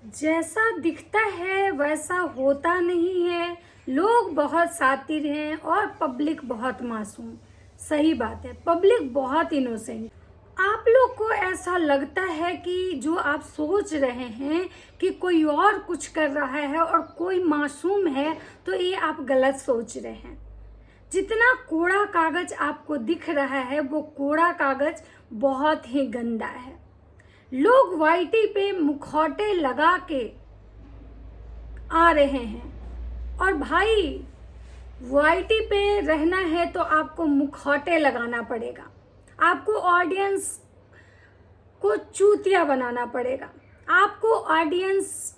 जैसा दिखता है वैसा होता नहीं है। लोग बहुत शातिर हैं और पब्लिक बहुत मासूम। सही बात है, पब्लिक बहुत इनोसेंट। आप लोग को ऐसा लगता है कि जो आप सोच रहे हैं कि कोई और कुछ कर रहा है और कोई मासूम है, तो ये आप गलत सोच रहे हैं। जितना कोड़ा कागज आपको दिख रहा है वो कोड़ा कागज बहुत ही गंदा है। लोग वाईटी पे मुखौटे लगा के आ रहे हैं, और भाई वाईटी पे रहना है तो आपको मुखौटे लगाना पड़ेगा, आपको ऑडियंस को चूतिया बनाना पड़ेगा, आपको ऑडियंस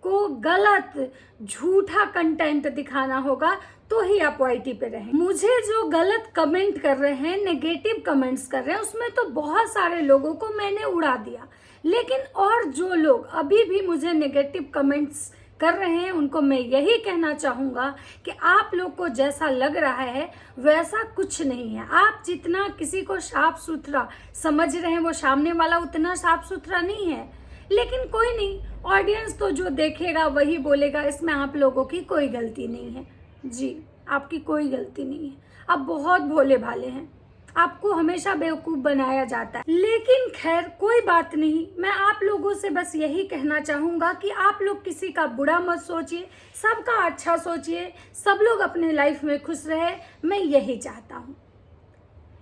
को गलत झूठा कंटेंट दिखाना होगा, तो ही आप वाईटी पे रहें। मुझे जो गलत कमेंट कर रहे हैं, नेगेटिव कमेंट्स कर रहे हैं, उसमें तो बहुत सारे लोगों को मैंने उड़ा दिया, लेकिन और जो लोग अभी भी मुझे नेगेटिव कमेंट्स कर रहे हैं उनको मैं यही कहना चाहूँगा कि आप लोग को जैसा लग रहा है वैसा कुछ नहीं है। आप जितना किसी को साफ सुथरा समझ रहे हैं वो सामने वाला उतना साफ सुथरा नहीं है, लेकिन कोई नहीं, ऑडियंस तो जो देखेगा वही बोलेगा। इसमें आप लोगों की कोई गलती नहीं है जी, आपकी कोई गलती नहीं है। आप बहुत भोले भाले हैं, आपको हमेशा बेवकूफ़ बनाया जाता है, लेकिन खैर कोई बात नहीं। मैं आप लोगों से बस यही कहना चाहूँगा कि आप लोग किसी का बुरा मत सोचिए, सबका अच्छा सोचिए, सब लोग अपने लाइफ में खुश रहे, मैं यही चाहता हूँ।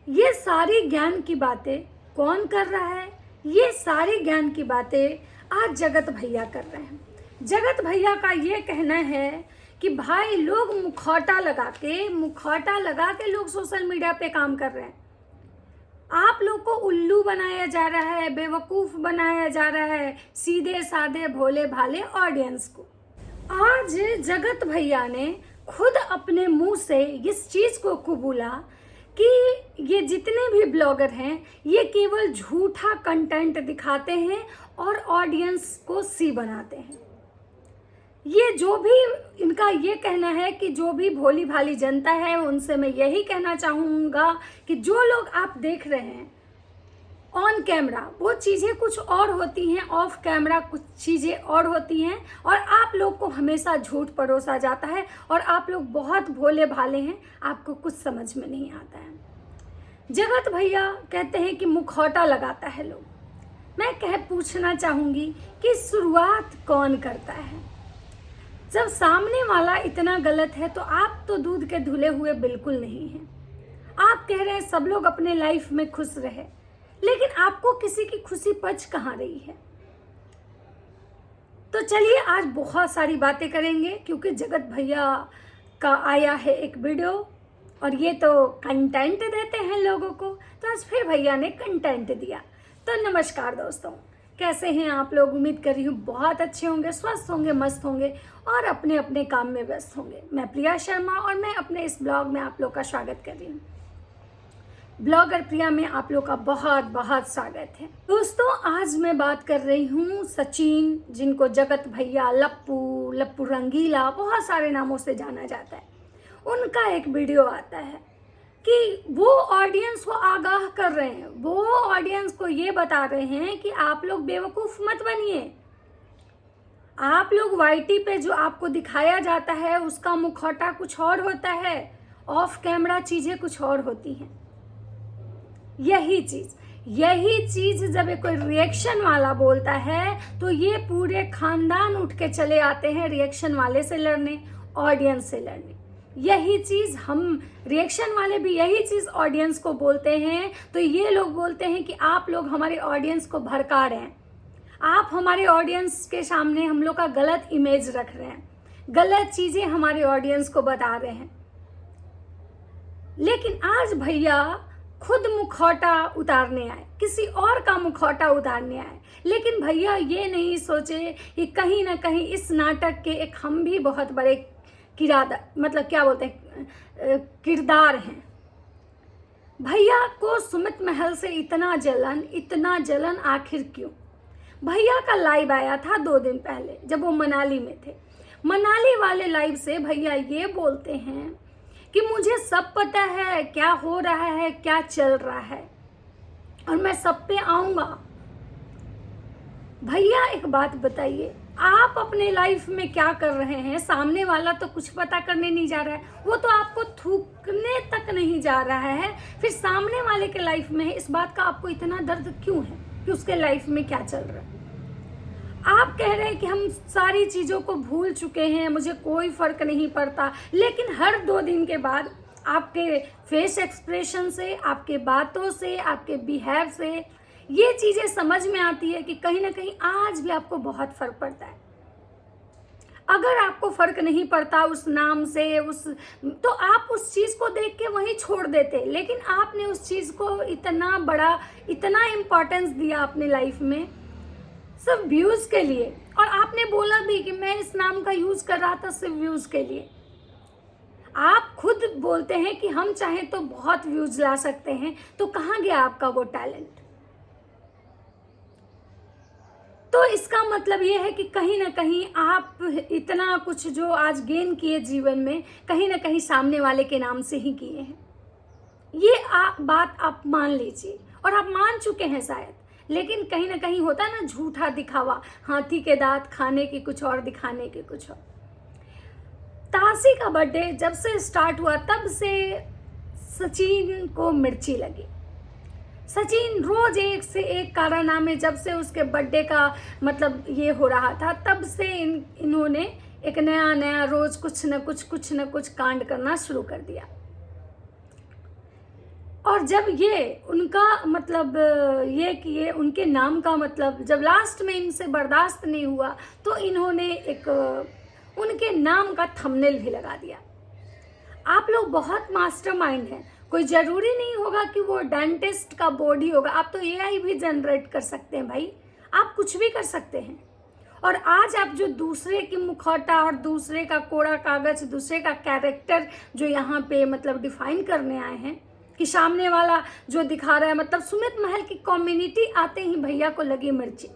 ये सारी ज्ञान की बातें कौन कर रहा है? ये सारी ज्ञान की बातें आज जगत भैया कर रहे हैं। जगत भैया का ये कहना है कि भाई लोग मुखौटा लगा के लोग सोशल मीडिया पे काम कर रहे हैं। आप लोग को उल्लू बनाया जा रहा है, बेवकूफ़ बनाया जा रहा है, सीधे साधे भोले भाले ऑडियंस को। आज जगत भैया ने खुद अपने मुंह से इस चीज़ को कबूला कि ये जितने भी ब्लॉगर हैं ये केवल झूठा कंटेंट दिखाते हैं और ऑडियंस को सी बनाते हैं। ये जो भी इनका ये कहना है कि जो भी भोली भाली जनता है उनसे मैं यही कहना चाहूँगा कि जो लोग आप देख रहे हैं ऑन कैमरा वो चीज़ें कुछ और होती हैं, ऑफ कैमरा कुछ चीज़ें और होती हैं, और आप लोग को हमेशा झूठ परोसा जाता है और आप लोग बहुत भोले भाले हैं, आपको कुछ समझ में नहीं आता है। जगत भैया कहते हैं कि मुखौटा लगाता है लोग। मैं पूछना चाहूँगी कि शुरुआत कौन करता है? जब सामने वाला इतना गलत है तो आप तो दूध के धुले हुए बिल्कुल नहीं हैं। आप कह रहे हैं सब लोग अपने लाइफ में खुश रहे, लेकिन आपको किसी की खुशी पच कहाँ रही है? तो चलिए आज बहुत सारी बातें करेंगे, क्योंकि जगत भैया का आया है एक वीडियो और ये तो कंटेंट देते हैं लोगों को, तो आज फिर भैया ने कंटेंट दिया। तो नमस्कार दोस्तों, कैसे हैं आप लोग? उम्मीद कर रही हूँ बहुत अच्छे होंगे, स्वस्थ होंगे, मस्त होंगे और अपने अपने काम में व्यस्त होंगे। मैं प्रिया शर्मा और मैं अपने इस ब्लॉग में आप लोग का स्वागत कर रही हूँ। ब्लॉगर प्रिया में आप लोग का बहुत बहुत स्वागत है। दोस्तों आज मैं बात कर रही हूँ सचिन, जिनको जगत भैया, लप्पू रंगीला, बहुत सारे नामों से जाना जाता है। उनका एक वीडियो आता है कि वो ऑडियंस को आगाह कर रहे हैं, वो ऑडियंस को ये बता रहे हैं कि आप लोग बेवकूफ़ मत बनिए। आप लोग वाईटी पे जो आपको दिखाया जाता है उसका मुखौटा कुछ और होता है, ऑफ कैमरा चीज़ें कुछ और होती हैं। यही चीज़ जब कोई रिएक्शन वाला बोलता है तो ये पूरे खानदान उठ के चले आते हैं रिएक्शन वाले से लड़ने, ऑडियंस से लड़ने। यही चीज़ हम रिएक्शन वाले भी यही चीज़ ऑडियंस को बोलते हैं, तो ये लोग बोलते हैं कि आप लोग हमारे ऑडियंस को भड़का रहे हैं, आप हमारे ऑडियंस के सामने हम लोग का गलत इमेज रख रहे हैं, गलत चीज़ें हमारे ऑडियंस को बता रहे हैं। लेकिन आज भैया खुद मुखौटा उतारने आए, किसी और का मुखौटा उतारने आए, लेकिन भैया ये नहीं सोचे कि कहीं ना कहीं इस नाटक के एक हम भी बहुत बड़े किरदार हैं। भैया को सुमित महल से इतना जलन आखिर क्यों? भैया का लाइव आया था 2 दिन पहले जब वो मनाली में थे। मनाली वाले लाइव से भैया ये बोलते हैं कि मुझे सब पता है क्या हो रहा है, क्या चल रहा है, और मैं सब पे आऊंगा। भैया एक बात बताइए, आप अपने लाइफ में क्या कर रहे हैं, सामने वाला तो कुछ पता करने नहीं जा रहा है, वो तो आपको थूकने तक नहीं जा रहा है, फिर सामने वाले के लाइफ में है, इस बात का आपको इतना दर्द क्यों है कि उसके लाइफ में क्या चल रहा है। आप कह रहे हैं कि हम सारी चीज़ों को भूल चुके हैं, मुझे कोई फर्क नहीं पड़ता, लेकिन हर 2 दिन के बाद आपके फेस एक्सप्रेशन से, आपके बातों से, आपके बिहेव से ये चीज़ें समझ में आती है कि कहीं ना कहीं आज भी आपको बहुत फर्क पड़ता है। अगर आपको फर्क नहीं पड़ता उस नाम से, तो आप उस चीज़ को देख के वहीं छोड़ देते, लेकिन आपने उस चीज़ को इतना बड़ा, इतना इम्पोर्टेंस दिया अपने लाइफ में सिर्फ व्यूज़ के लिए। और आपने बोला भी कि मैं इस नाम का यूज़ कर रहा था सिर्फ व्यूज़ के लिए। आप खुद बोलते हैं कि हम चाहें तो बहुत व्यूज़ ला सकते हैं, तो कहाँ गया आपका वो टैलेंट। तो इसका मतलब ये है कि कहीं ना कहीं आप इतना कुछ जो आज गेन किए जीवन में, कहीं ना कहीं सामने वाले के नाम से ही किए हैं। ये बात आप मान लीजिए, और आप मान चुके हैं शायद, लेकिन कहीं ना कहीं होता है ना झूठा दिखावा, हाथी के दांत खाने की कुछ और, दिखाने की कुछ और। ताशी का बर्थडे जब से स्टार्ट हुआ तब से सचिन को मिर्ची लगी। सचिन रोज एक से एक कारनामे, जब से उसके बर्थडे का मतलब ये हो रहा था, तब से इन्होंने एक नया रोज कुछ न कुछ कांड करना शुरू कर दिया। और जब ये उनका मतलब ये किए, उनके नाम का मतलब जब लास्ट में इनसे बर्दाश्त नहीं हुआ, तो इन्होंने एक उनके नाम का थंबनेल भी लगा दिया। आप लोग बहुत मास्टरमाइंड हैं, कोई ज़रूरी नहीं होगा कि वो डेंटिस्ट का बोर्ड ही होगा, आप तो एआई भी जनरेट कर सकते हैं भाई, आप कुछ भी कर सकते हैं। और आज आप जो दूसरे की मुखौटा और दूसरे का कोड़ा कागज, दूसरे का कैरेक्टर जो यहाँ पे मतलब डिफाइन करने आए हैं कि सामने वाला जो दिखा रहा है, मतलब सुमित महल की कम्युनिटी आते ही भैया को लगी मिर्ची।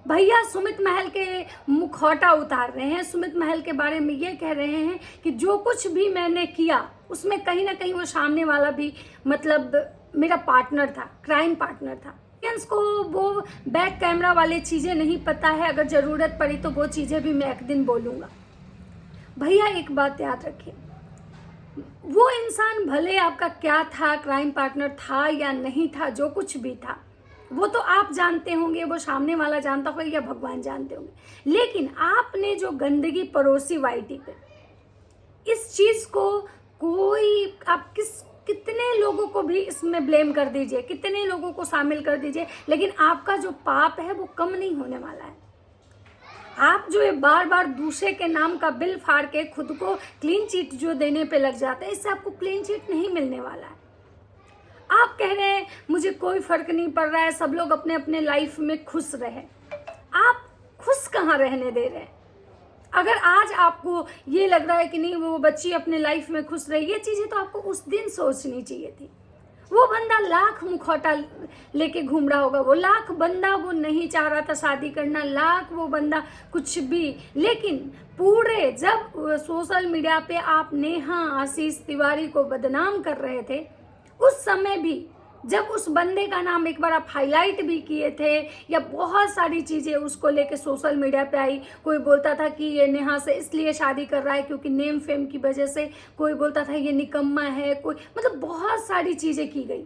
भैया सुमित महल के मुखौटा उतार रहे हैं, सुमित महल के बारे में ये कह रहे हैं कि जो कुछ भी मैंने किया उसमें कहीं ना कहीं वो सामने वाला भी मतलब मेरा पार्टनर था, क्राइम पार्टनर था। ऑडियंस को वो बैक कैमरा वाले चीज़ें नहीं पता है, अगर ज़रूरत पड़ी तो वो चीज़ें भी मैं एक दिन बोलूँगा। भैया एक बात याद रखिए, वो इंसान भले आपका क्या था, क्राइम पार्टनर था या नहीं था, जो कुछ भी था वो तो आप जानते होंगे, वो सामने वाला जानता होगा या भगवान जानते होंगे, लेकिन आपने जो गंदगी परोसी वाईटी पे, इस चीज़ को कोई आप कितने लोगों को भी इसमें ब्लेम कर दीजिए, कितने लोगों को शामिल कर दीजिए, लेकिन आपका जो पाप है वो कम नहीं होने वाला है। आप जो ये बार बार दूसरे के नाम का बिल फाड़ के खुद को क्लीन चिट जो देने पे लग जाते हैं, इससे आपको क्लीन चिट नहीं मिलने वाला है। आप कह रहे हैं मुझे कोई फर्क नहीं पड़ रहा है, सब लोग अपने अपने लाइफ में खुश रहे। आप खुश कहाँ रहने दे रहे हैं? अगर आज आपको ये लग रहा है कि नहीं वो बच्ची अपने लाइफ में खुश रही, ये चीज़ें तो आपको उस दिन सोचनी चाहिए थी। वो बंदा लाख मुखौटा लेके घूम रहा होगा, वो लाख बंदा वो नहीं चाह रहा था शादी करना, लाख वो बंदा कुछ भी, लेकिन पूरे जब सोशल मीडिया पे आप नेहा आशीष तिवारी को बदनाम कर रहे थे, उस समय भी जब उस बंदे का नाम एक बार आप हाईलाइट भी किए थे, या बहुत सारी चीज़ें उसको लेके सोशल मीडिया पे आई, कोई बोलता था कि ये नेहा से इसलिए शादी कर रहा है क्योंकि नेम फेम की वजह से, कोई बोलता था ये निकम्मा है, कोई मतलब बहुत सारी चीज़ें की गई,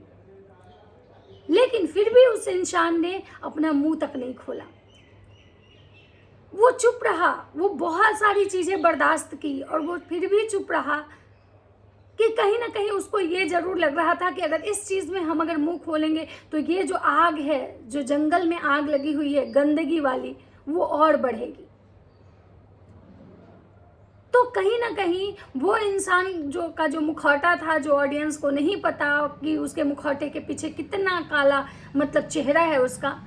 लेकिन फिर भी उस इंसान ने अपना मुंह तक नहीं खोला, वो चुप रहा। वो बहुत सारी चीज़ें बर्दाश्त की और वो फिर भी चुप रहा कि कहीं ना कहीं उसको ये जरूर लग रहा था कि अगर इस चीज़ में हम अगर मुंह खोलेंगे तो ये जो आग है, जो जंगल में आग लगी हुई है गंदगी वाली, वो और बढ़ेगी। तो कहीं ना कहीं वो इंसान जो मुखौटा था, जो ऑडियंस को नहीं पता कि उसके मुखौटे के पीछे कितना काला मतलब चेहरा है उसका,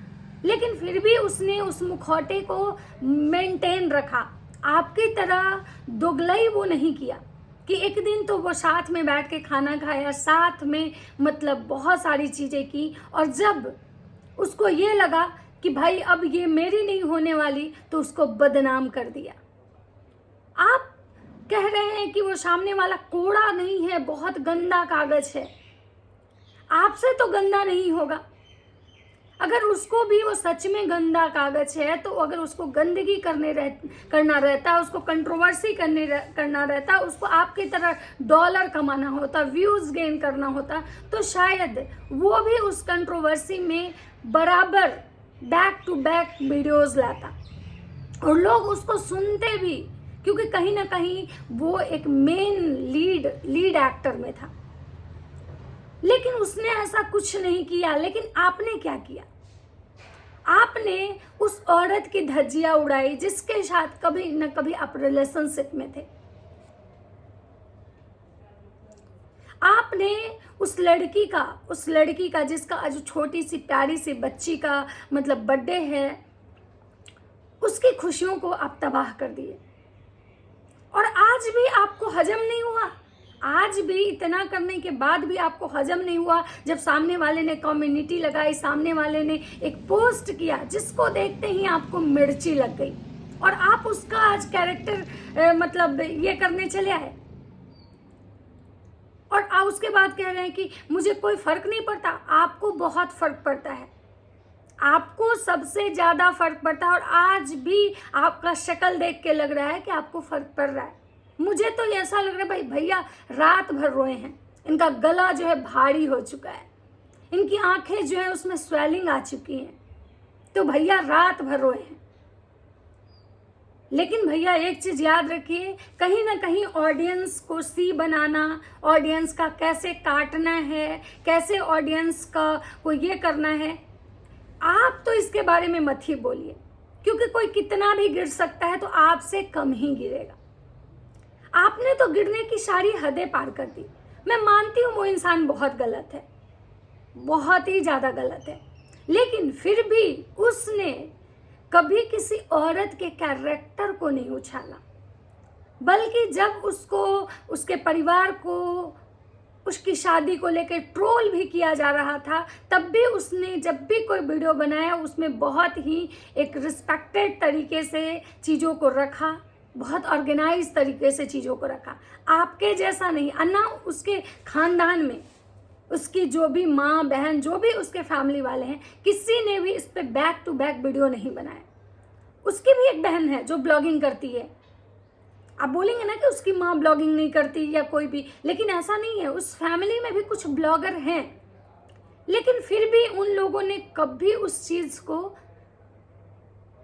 लेकिन फिर भी उसने उस मुखौटे को मेंटेन रखा। आपकी तरह दोगलाई वो नहीं किया कि एक दिन तो वो साथ में बैठ के खाना खाया, साथ में मतलब बहुत सारी चीज़ें की, और जब उसको ये लगा कि भाई अब ये मेरी नहीं होने वाली, तो उसको बदनाम कर दिया। आप कह रहे हैं कि वो सामने वाला कोड़ा नहीं है, बहुत गंदा कागज है, आपसे तो गंदा नहीं होगा। अगर उसको भी वो सच में गंदा कागज है, तो अगर उसको गंदगी करना रहता, उसको कंट्रोवर्सी करना रहता, उसको आपकी तरह डॉलर कमाना होता, व्यूज गेन करना होता, तो शायद वो भी उस कंट्रोवर्सी में बराबर बैक टू बैक वीडियोस लाता और लोग उसको सुनते भी, क्योंकि कहीं ना कहीं वो एक मेन लीड एक्टर में था। लेकिन उसने ऐसा कुछ नहीं किया। लेकिन आपने क्या किया? आपने उस औरत की धज्जियां उड़ाई जिसके साथ कभी न कभी आप रिलेशनशिप में थे। आपने उस लड़की का जिसका आज छोटी सी प्यारी सी बच्ची का मतलब बर्थडे है, उसकी खुशियों को आप तबाह कर दिए। और आज भी आपको हजम नहीं हुआ। आज भी इतना करने के बाद भी आपको हजम नहीं हुआ, जब सामने वाले ने कम्युनिटी लगाई, सामने वाले ने एक पोस्ट किया जिसको देखते ही आपको मिर्ची लग गई और आप उसका आज कैरेक्टर मतलब ये करने चले आए। और आप उसके बाद कह रहे हैं कि मुझे कोई फर्क नहीं पड़ता। आपको बहुत फर्क पड़ता है, आपको सबसे ज्यादा फर्क पड़ता है। और आज भी आपका शक्ल देख के लग रहा है कि आपको फर्क पड़ रहा है। मुझे तो ऐसा लग रहा है भैया रात भर रोए हैं, इनका गला जो है भारी हो चुका है, इनकी आंखें जो है उसमें स्वेलिंग आ चुकी है, तो भैया रात भर रोए हैं। लेकिन भैया एक चीज याद रखिए, कहीं ना कहीं ऑडियंस को सी बनाना, ऑडियंस का कैसे काटना है, कैसे ऑडियंस का को ये करना है, आप तो इसके बारे में मत ही बोलिए, क्योंकि कोई कितना भी गिर सकता है तो आपसे कम ही गिरेगा। आपने तो गिरने की सारी हदें पार कर दी। मैं मानती हूँ वो इंसान बहुत गलत है, बहुत ही ज्यादा गलत है, लेकिन फिर भी उसने कभी किसी औरत के कैरेक्टर को नहीं उछाला, बल्कि जब उसको, उसके परिवार को, उसकी शादी को लेकर ट्रोल भी किया जा रहा था, तब भी उसने जब भी कोई वीडियो बनाया उसमें बहुत ही एक रिस्पेक्टेड तरीके से चीज़ों को रखा, बहुत ऑर्गेनाइज तरीके से चीज़ों को रखा। आपके जैसा नहीं, अन्ना उसके खानदान में उसकी जो भी माँ बहन, जो भी उसके फैमिली वाले हैं, किसी ने भी इस पे बैक टू बैक वीडियो नहीं बनाया। उसकी भी एक बहन है जो ब्लॉगिंग करती है। आप बोलेंगे ना कि उसकी माँ ब्लॉगिंग नहीं करती या कोई भी, लेकिन ऐसा नहीं है, उस फैमिली में भी कुछ ब्लॉगर हैं, लेकिन फिर भी उन लोगों ने कभी उस चीज को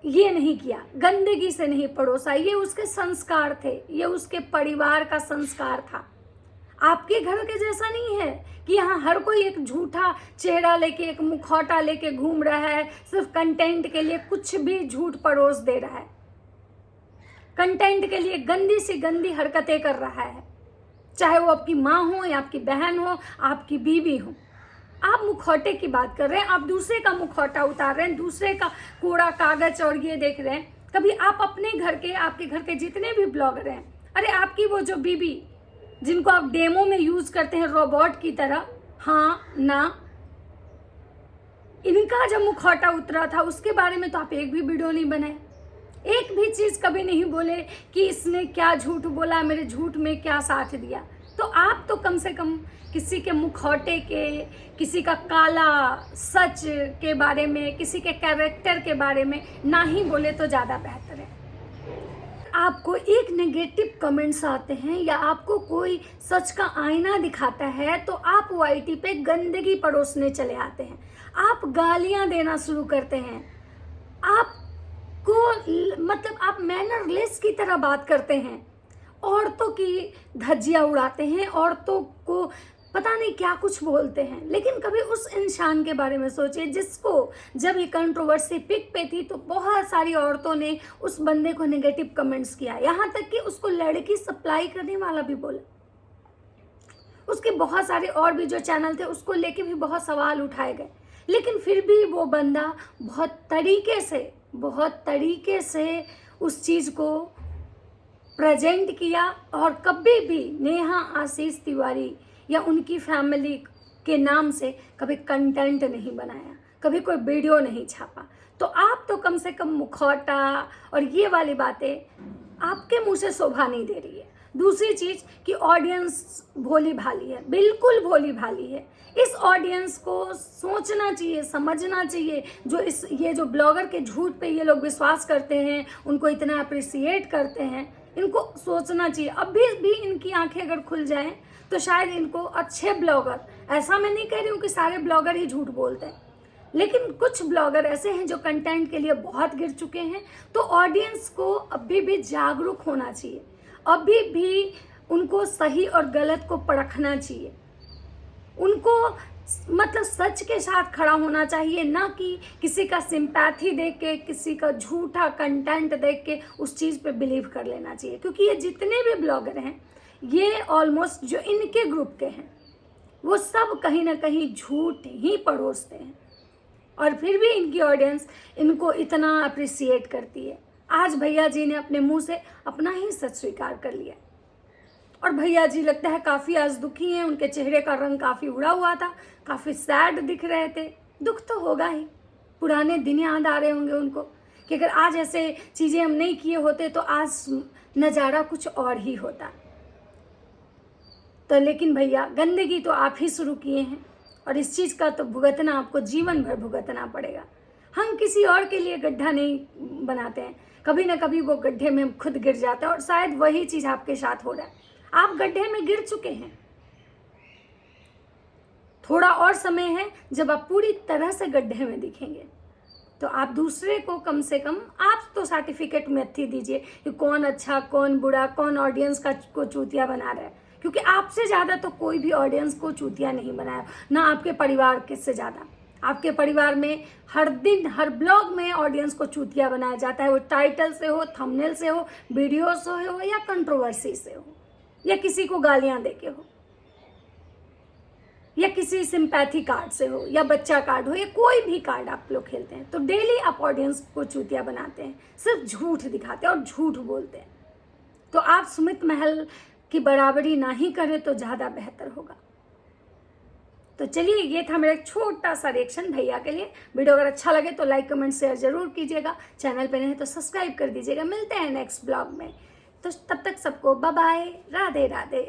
ये नहीं किया, गंदगी से नहीं परोसा। ये उसके संस्कार थे, ये उसके परिवार का संस्कार था। आपके घर के जैसा नहीं है कि यहाँ हर कोई एक झूठा चेहरा लेके, एक मुखौटा लेके घूम रहा है, सिर्फ कंटेंट के लिए कुछ भी झूठ परोस दे रहा है, कंटेंट के लिए गंदी सी गंदी हरकतें कर रहा है, चाहे वो आपकी माँ हो या आपकी बहन हो, आपकी बीवी हो। आप मुखौटे की बात कर रहे हैं, आप दूसरे का मुखौटा उतार रहे हैं, दूसरे का कूड़ा कागज और ये देख रहे हैं। कभी आप अपने घर के, आपके घर के जितने भी ब्लॉगर हैं, अरे आपकी वो जो बीबी जिनको आप डेमो में यूज करते हैं रोबोट की तरह, हाँ ना, इनका जब मुखौटा उतरा था उसके बारे में तो आप एक भी वीडियो नहीं बनाए, एक भी चीज कभी नहीं बोले कि इसने क्या झूठ बोला, मेरे झूठ में क्या साथ दिया। तो आप तो कम से कम किसी के मुखौटे के, किसी का काला सच के बारे में, किसी के कैरेक्टर के बारे में ना ही बोले तो ज़्यादा बेहतर है। आपको एक नेगेटिव कमेंट्स आते हैं या आपको कोई सच का आईना दिखाता है तो आप वाईटी पे गंदगी परोसने चले आते हैं, आप गालियां देना शुरू करते हैं, आपको मतलब आप मैनरलेस की तरह बात करते हैं, औरतों की धज्जियां उड़ाते हैं, औरतों को पता नहीं क्या कुछ बोलते हैं। लेकिन कभी उस इंसान के बारे में सोचिए जिसको जब ये कंट्रोवर्सी पिक पे थी तो बहुत सारी औरतों ने उस बंदे को नेगेटिव कमेंट्स किया, यहाँ तक कि उसको लड़की सप्लाई करने वाला भी बोला। उसके बहुत सारे और भी जो चैनल थे उसको लेके भी बहुत सवाल उठाए गए, लेकिन फिर भी वो बंदा बहुत तरीके से उस चीज़ को प्रेजेंट किया और कभी भी नेहा आशीष तिवारी या उनकी फैमिली के नाम से कभी कंटेंट नहीं बनाया, कभी कोई वीडियो नहीं छापा। तो आप तो कम से कम मुखौटा और ये वाली बातें आपके मुंह से शोभा नहीं दे रही है। दूसरी चीज़ कि ऑडियंस भोली भाली है, बिल्कुल भोली भाली है। इस ऑडियंस को सोचना चाहिए, समझना चाहिए। ये जो ब्लॉगर के झूठ पे ये लोग विश्वास करते हैं, उनको इतना अप्रिसिएट करते हैं, इनको सोचना चाहिए। अभी भी इनकी आंखें अगर खुल जाएं तो शायद इनको अच्छे ब्लॉगर, ऐसा मैं नहीं कह रही हूँ कि सारे ब्लॉगर ही झूठ बोलते हैं, लेकिन कुछ ब्लॉगर ऐसे हैं जो कंटेंट के लिए बहुत गिर चुके हैं। तो ऑडियंस को अभी भी जागरूक होना चाहिए, अभी भी उनको सही और गलत को परखना चाहिए, उनको मतलब सच के साथ खड़ा होना चाहिए, ना कि किसी का सिंपैथी देख के, किसी का झूठा कंटेंट देख के उस चीज़ पे बिलीव कर लेना चाहिए। क्योंकि ये जितने भी ब्लॉगर हैं, ये ऑलमोस्ट जो इनके ग्रुप के हैं, वो सब कहीं ना कहीं झूठ ही परोसते हैं, और फिर भी इनकी ऑडियंस इनको इतना अप्रिसिएट करती है। आज भैया जी ने अपने मुंह से अपना ही सच स्वीकार कर लिया, और भैया जी लगता है काफ़ी आज दुखी हैं। उनके चेहरे का रंग काफ़ी उड़ा हुआ था, काफ़ी सैड दिख रहे थे। दुख तो होगा ही, पुराने दिन याद आ रहे होंगे उनको कि अगर आज ऐसे चीज़ें हम नहीं किए होते तो आज नज़ारा कुछ और ही होता। तो लेकिन भैया, गंदगी तो आप ही शुरू किए हैं, और इस चीज़ का तो भुगतना आपको जीवन भर भुगतना पड़ेगा। हम किसी और के लिए गड्ढा नहीं बनाते हैं, कभी ना कभी वो गड्ढे में हम खुद गिर जाते हैं, और शायद वही चीज़ आपके साथ हो रहा है। आप गड्ढे में गिर चुके हैं, थोड़ा और समय है जब आप पूरी तरह से गड्ढे में दिखेंगे। तो आप दूसरे को कम से कम आप तो सर्टिफिकेट में अच्छी दीजिए कि कौन अच्छा, कौन बुरा, कौन ऑडियंस को चूतिया बना रहा है। क्योंकि आपसे ज़्यादा तो कोई भी ऑडियंस को चूतिया नहीं बनाया, ना आपके परिवार के से ज़्यादा। आपके परिवार में हर दिन हर ब्लॉग में ऑडियंस को चूतिया बनाया जाता है, वो टाइटल से हो, थंबनेल से हो, वीडियो से हो, या कंट्रोवर्सी से हो, या किसी को गालियां देके हो, या किसी सिंपैथी कार्ड से हो, या बच्चा कार्ड हो, या कोई भी कार्ड आप लोग खेलते हैं, तो डेली आप ऑडियंस को चूतिया बनाते हैं, सिर्फ झूठ दिखाते हैं और झूठ बोलते हैं। तो आप सुमित महल की बराबरी ना ही करें तो ज़्यादा बेहतर होगा। तो चलिए, ये था मेरा एक छोटा सा रिएक्शन भैया के लिए। वीडियो अगर अच्छा लगे तो लाइक, कमेंट, शेयर जरूर कीजिएगा। चैनल पे नहीं तो सब्सक्राइब कर दीजिएगा। मिलते हैं नेक्स्ट ब्लॉग में, तो तब तक सबको बाय बाय, राधे राधे।